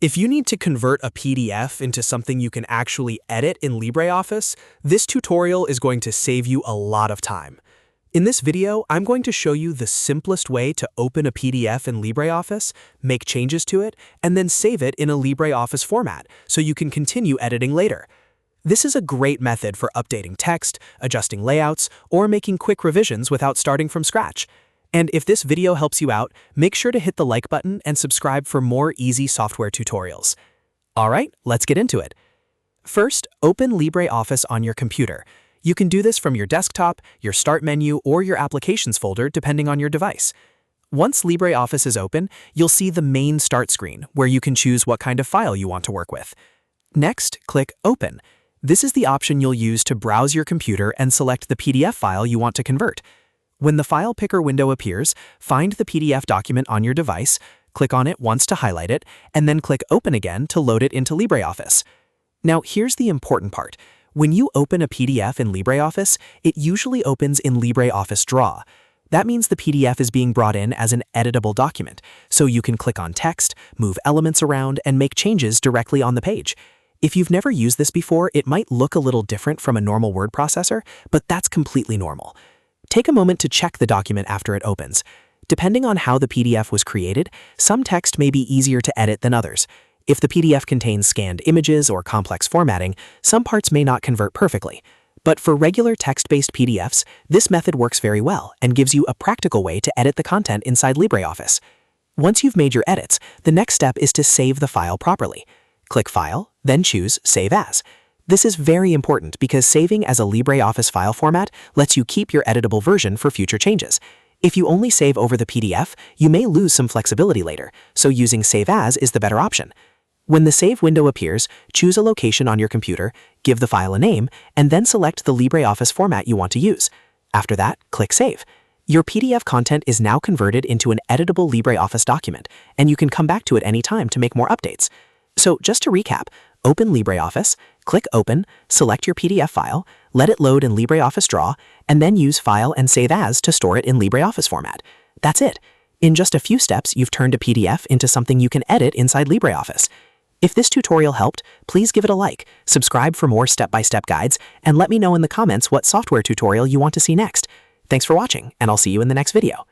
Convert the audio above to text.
If you need to convert a PDF into something you can actually edit in LibreOffice, this tutorial is going to save you a lot of time. In this video, I'm going to show you the simplest way to open a PDF in LibreOffice, make changes to it, and then save it in a LibreOffice format so you can continue editing later. This is a great method for updating text, adjusting layouts, or making quick revisions without starting from scratch. And if this video helps you out, make sure to hit the like button and subscribe for more easy software tutorials. Alright, let's get into it. First, open LibreOffice on your computer. You can do this from your desktop, your Start menu, or your Applications folder depending on your device. Once LibreOffice is open, you'll see the main Start screen where you can choose what kind of file you want to work with. Next, click Open. This is the option you'll use to browse your computer and select the PDF file you want to convert. When the File Picker window appears, find the PDF document on your device, click on it once to highlight it, and then click Open again to load it into LibreOffice. Now here's the important part. When you open a PDF in LibreOffice, it usually opens in LibreOffice Draw. That means the PDF is being brought in as an editable document, so you can click on text, move elements around, and make changes directly on the page. If you've never used this before, it might look a little different from a normal word processor, but that's completely normal. Take a moment to check the document after it opens. Depending on how the PDF was created, some text may be easier to edit than others. If the PDF contains scanned images or complex formatting, some parts may not convert perfectly. But for regular text-based PDFs, this method works very well and gives you a practical way to edit the content inside LibreOffice. Once you've made your edits, the next step is to save the file properly. Click File, then choose Save As. This is very important because saving as a LibreOffice file format lets you keep your editable version for future changes. If you only save over the PDF, you may lose some flexibility later, so using Save As is the better option. When the Save window appears, choose a location on your computer, give the file a name, and then select the LibreOffice format you want to use. After that, click Save. Your PDF content is now converted into an editable LibreOffice document, and you can come back to it anytime to make more updates. So just to recap, open LibreOffice, click Open, select your PDF file, let it load in LibreOffice Draw, and then use File and Save As to store it in LibreOffice format. That's it. In just a few steps, you've turned a PDF into something you can edit inside LibreOffice. If this tutorial helped, please give it a like, subscribe for more step-by-step guides, and let me know in the comments what software tutorial you want to see next. Thanks for watching, and I'll see you in the next video.